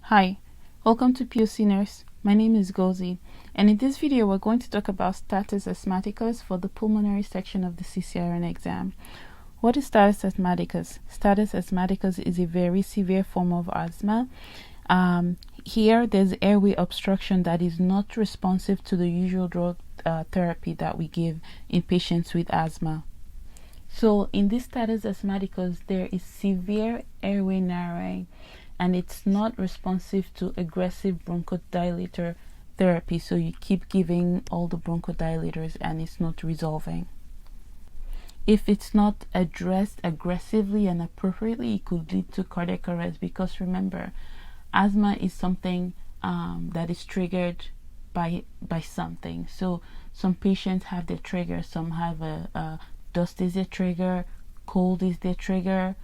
Hi, welcome to POC Nurse. My name is Gozi, and in this video we're going to talk about status asthmaticus for the pulmonary section of the Ccrn exam. What is status asthmaticus? Status asthmaticus is a very severe form of asthma. Here there's airway obstruction that is not responsive to the usual drug therapy that we give in patients with asthma. So in this status asthmaticus, there is severe airway narrowing, and it's not responsive to aggressive bronchodilator therapy. So you keep giving all the bronchodilators and it's not resolving. If it's not addressed aggressively and appropriately, it could lead to cardiac arrest, because remember, asthma is something that is triggered by something. So some patients have their trigger, some have a dust is their trigger, cold is their trigger,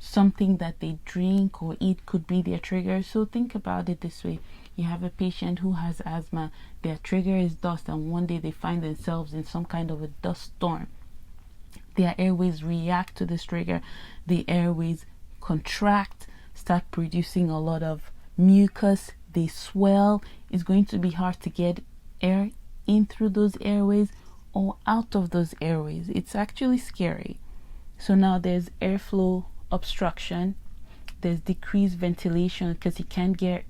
something that they drink or eat could be their trigger. So think about it this way: you have a patient who has asthma, their trigger is dust, and one day they find themselves in some kind of a dust storm. Their airways react to this trigger, the airways contract, start producing a lot of mucus, they swell. It's going to be hard to get air in through those airways or out of those airways. It's actually scary. So now there's airflow obstruction, there's decreased ventilation because you can't get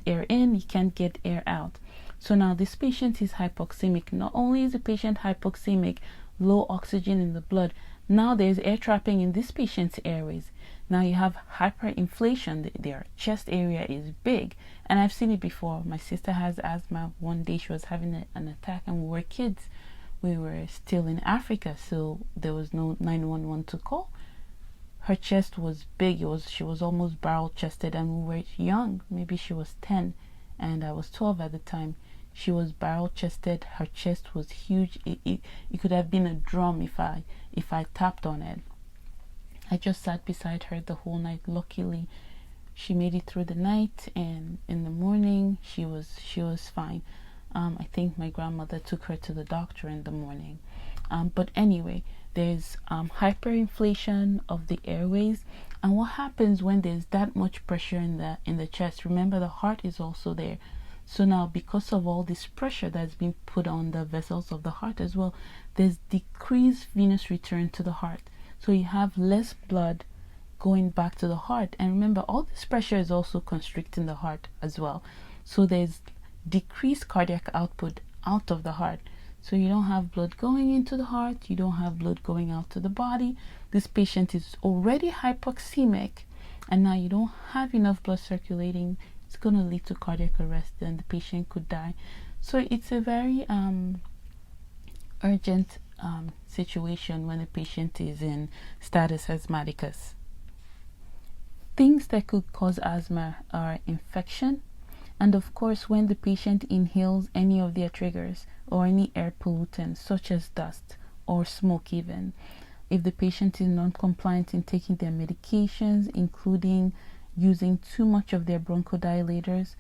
air in, you can't get air out. So now this patient is hypoxemic. Not only is the patient hypoxemic, low oxygen in the blood, now there's air trapping in this patient's airways. Now you have hyperinflation, their chest area is big, and I've seen it before. My sister has asthma. One day she was having an attack, and we were kids, we were still in Africa, so there was no 911 to call. Her chest was big. She was almost barrel chested, and we were young. Maybe she was 10 and I was 12 at the time. She was barrel chested. Her chest was huge. It could have been a drum if I tapped on it. I just sat beside her the whole night. Luckily, she made it through the night, and in the morning she was fine. I think my grandmother took her to the doctor in the morning. But anyway, there's hyperinflation of the airways. And what happens when there's that much pressure in the chest? Remember, the heart is also there. So now, because of all this pressure that's been put on the vessels of the heart as well, there's decreased venous return to the heart. So you have less blood going back to the heart. And remember, all this pressure is also constricting the heart as well. So there's decreased cardiac output out of the heart. So you don't have blood going into the heart, you don't have blood going out to the body. This patient is already hypoxemic, and now you don't have enough blood circulating. It's going to lead to cardiac arrest, and the patient could die. So it's a very urgent situation when a patient is in status asthmaticus. Things that could cause asthma are infection, and of course when the patient inhales any of their triggers or any air pollutants such as dust or smoke. Even if the patient is non-compliant in taking their medications, including using too much of their bronchodilators,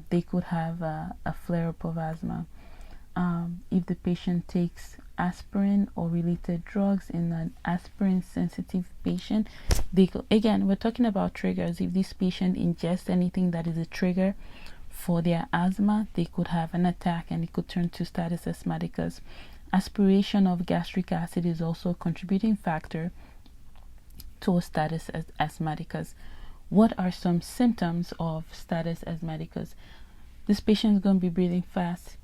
they could have a flare-up of asthma. If the patient takes aspirin or related drugs in an aspirin sensitive patient, again, we're talking about triggers. If this patient ingests anything that is a trigger for their asthma, they could have an attack and it could turn to status asthmaticus. Aspiration of gastric acid is also a contributing factor to status asthmaticus. What are some symptoms of status asthmaticus? This patient is going to be breathing fast.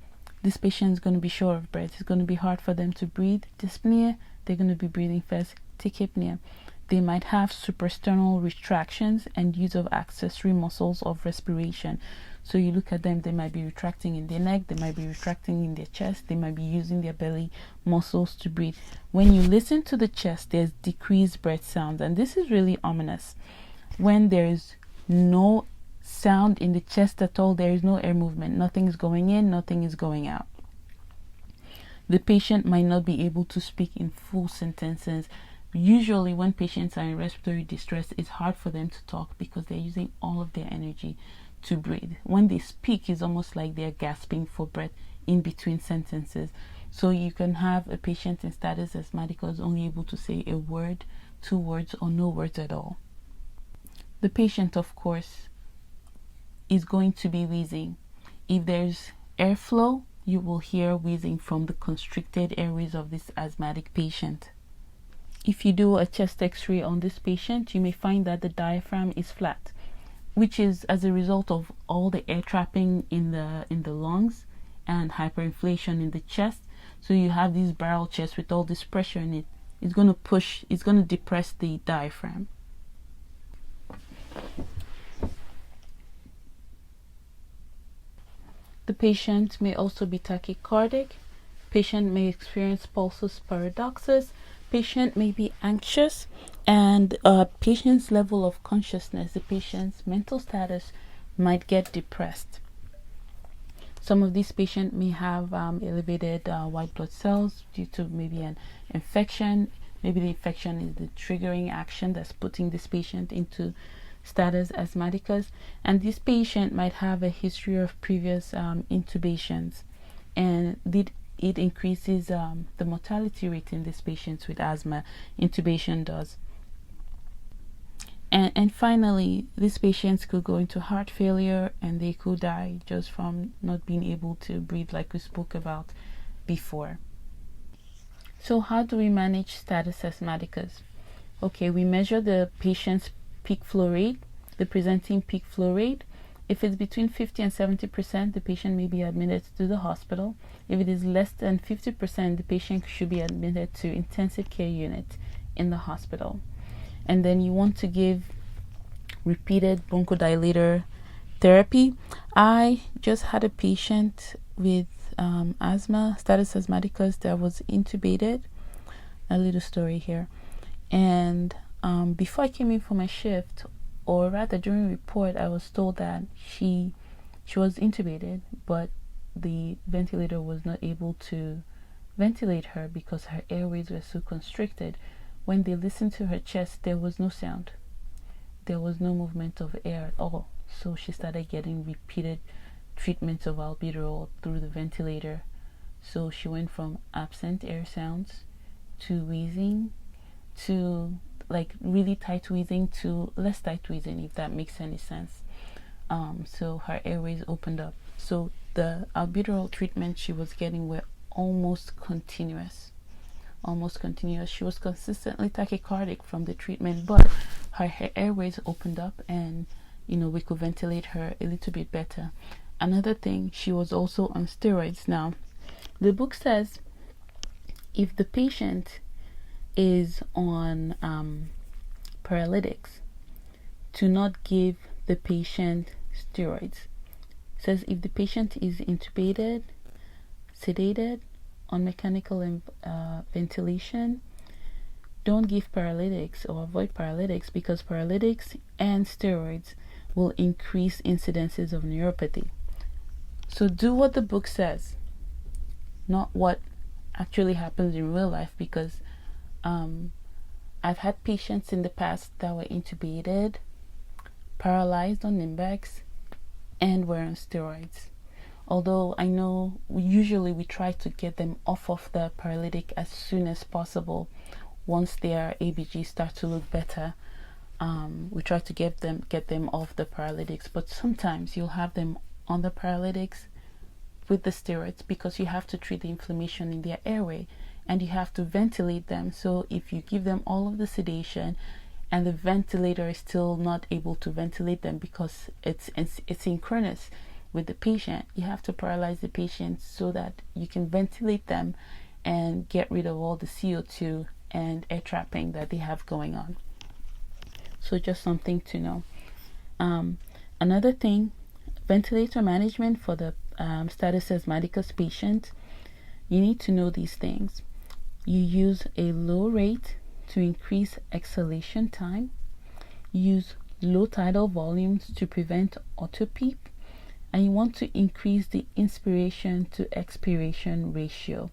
This patient is going to be short of breath. It's going to be hard for them to breathe. Dyspnea, they're going to be breathing fast. Tachypnea, they might have suprasternal retractions and use of accessory muscles of respiration. So you look at them, they might be retracting in their neck, they might be retracting in their chest, they might be using their belly muscles to breathe. When you listen to the chest, there's decreased breath sounds, and this is really ominous. When there's no sound in the chest at all, there is no air movement, nothing is going in, nothing is going out. The patient might not be able to speak in full sentences. Usually when patients are in respiratory distress, it's hard for them to talk because they're using all of their energy to breathe. When they speak, it's almost like they're gasping for breath in between sentences. So you can have a patient in status asthmaticus only able to say a word, 2 words, or no words at all. The patient, of course, is going to be wheezing. If there's airflow, you will hear wheezing from the constricted airways of this asthmatic patient. If you do a chest x-ray on this patient, you may find that the diaphragm is flat, which is as a result of all the air trapping in the lungs and hyperinflation in the chest. So you have this barrel chest with all this pressure in it. It's going to depress the diaphragm. The patient may also be tachycardic. Patient may experience pulsus paradoxus. Patient may be anxious, and patient's level of consciousness, the patient's mental status, might get depressed. Some of these patients may have elevated white blood cells due to maybe an infection. Maybe the infection is the triggering action that's putting this patient into status asthmaticus, and this patient might have a history of previous intubations, and it increases the mortality rate in these patients with asthma. Intubation does. And finally, these patients could go into heart failure, and they could die just from not being able to breathe, like we spoke about before. So how do we manage status asthmaticus? Okay, we measure the patient's peak flow rate, the presenting peak flow rate. If it's between 50 and 70%, the patient may be admitted to the hospital. If it is less than 50%, the patient should be admitted to intensive care unit in the hospital. And then you want to give repeated bronchodilator therapy. I just had a patient with asthma, status asthmaticus, that was intubated. A little story here. And before I came in for my shift, or rather during report, I was told that she was intubated, but the ventilator was not able to ventilate her because her airways were so constricted. When they listened to her chest, there was no sound. There was no movement of air at all. So she started getting repeated treatments of albuterol through the ventilator. So she went from absent air sounds to wheezing to like really tight wheezing to less tight wheezing, if that makes any sense. So her airways opened up. So the albuterol treatment she was getting were almost continuous. She was consistently tachycardic from the treatment, but her airways opened up, and we could ventilate her a little bit better. Another thing, she was also on steroids. Now, the book says if the patient is on paralytics, to not give the patient steroids. It says if the patient is intubated, sedated, on mechanical ventilation, don't give paralytics or avoid paralytics, because paralytics and steroids will increase incidences of neuropathy. So do what the book says, not what actually happens in real life, because I've had patients in the past that were intubated, paralyzed on Nimbex, and were on steroids. Although I know usually we try to get them off of the paralytic as soon as possible. Once their ABG start to look better, we try to get them off the paralytics. But sometimes you'll have them on the paralytics with the steroids, because you have to treat the inflammation in their airway and you have to ventilate them. So if you give them all of the sedation and the ventilator is still not able to ventilate them because it's synchronous with the patient, you have to paralyze the patient so that you can ventilate them and get rid of all the CO2 and air trapping that they have going on. So just something to know. Another thing, ventilator management for the status asthmaticus patient, you need to know these things. You use a low rate to increase exhalation time. Use low tidal volumes to prevent autopeep. And you want to increase the inspiration to expiration ratio.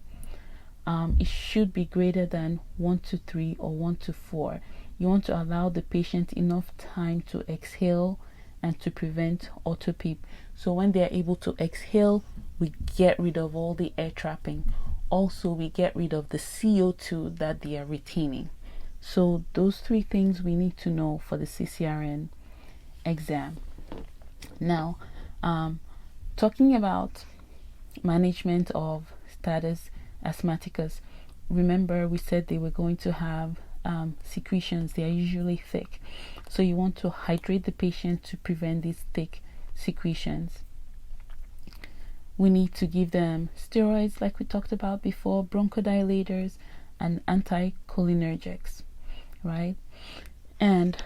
It should be greater than 1:3 or 1:4. You want to allow the patient enough time to exhale and to prevent autopeep. So when they are able to exhale, we get rid of all the air trapping. Also, we get rid of the CO2 that they are retaining. So those three things we need to know for the Ccrn exam. Now, Talking about management of status asthmaticus, remember we said they were going to have secretions. They are usually thick, so you want to hydrate the patient to prevent these thick secretions. We need to give them steroids like we talked about before, bronchodilators, and anticholinergics, right? And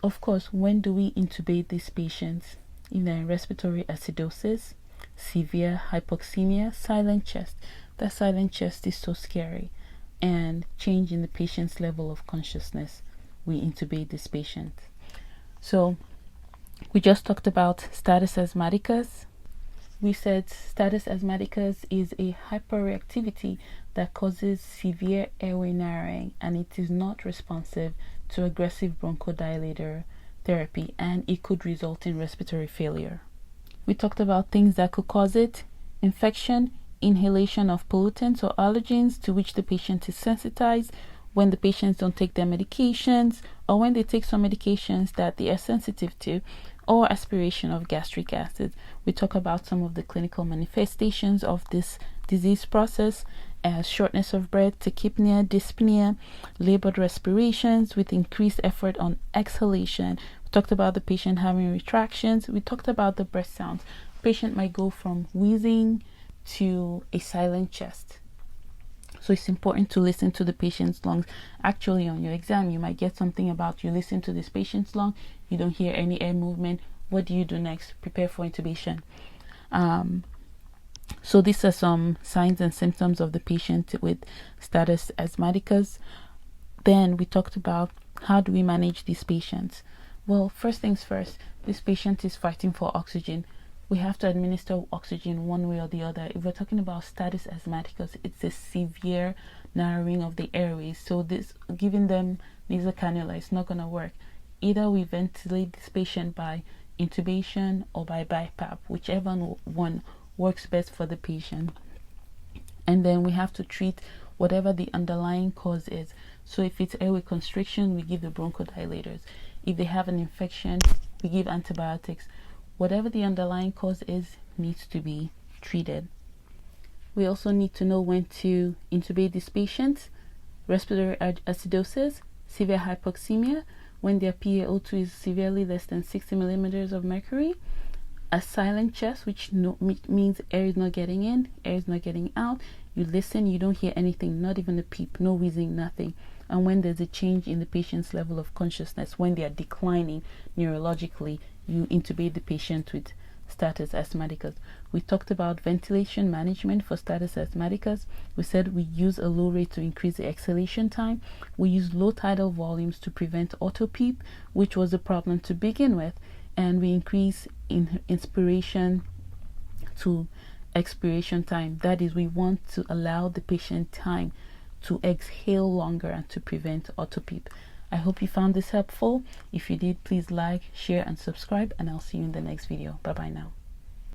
of course, when do we intubate these patients? If they're in respiratory acidosis, severe hypoxemia, silent chest. That silent chest is so scary. And change in the patient's level of consciousness, we intubate this patient. So we just talked about status asthmaticus. We said status asthmaticus is a hyperreactivity that causes severe airway narrowing, and it is not responsive to aggressive bronchodilator therapy, and it could result in respiratory failure. We talked about things that could cause it: infection, inhalation of pollutants or allergens to which the patient is sensitized, when the patients don't take their medications, or when they take some medications that they are sensitive to, or aspiration of gastric acid. We talk about some of the clinical manifestations of this disease process as shortness of breath, tachypnea, dyspnea, labored respirations with increased effort on exhalation. We talked about the patient having retractions. We talked about the breath sounds. Patient might go from wheezing to a silent chest. So it's important to listen to the patient's lungs. Actually, on your exam, you might get something about you listen to this patient's lung, you don't hear any air movement. What do you do next? Prepare for intubation. So these are some signs and symptoms of the patient with status asthmaticus. Then we talked about how do we manage these patients. Well, first things first, this patient is fighting for oxygen. We have to administer oxygen one way or the other. If we're talking about status asthmaticus, it's a severe narrowing of the airways. So this giving them nasal cannula is not going to work. Either we ventilate this patient by intubation or by BiPAP, whichever one works best for the patient. And then we have to treat whatever the underlying cause is. So if it's airway constriction, we give the bronchodilators. If they have an infection, we give antibiotics. Whatever the underlying cause is needs to be treated. We also need to know when to intubate these patients: respiratory acidosis, severe hypoxemia, when their PaO2 is severely less than 60 millimeters of mercury, a silent chest, which means air is not getting in, air is not getting out. You listen, you don't hear anything, not even a peep, no wheezing, nothing. And when there's a change in the patient's level of consciousness, when they are declining neurologically, you intubate the patient with status asthmaticus. We talked about ventilation management for status asthmaticus. We said we use a low rate to increase the exhalation time. We use low tidal volumes to prevent autopeep, which was a problem to begin with. And we increase inspiration to expiration time. That is, we want to allow the patient time to exhale longer and to prevent autopeep. I hope you found this helpful. If you did, please like, share, and subscribe, and I'll see you in the next video. Bye bye now.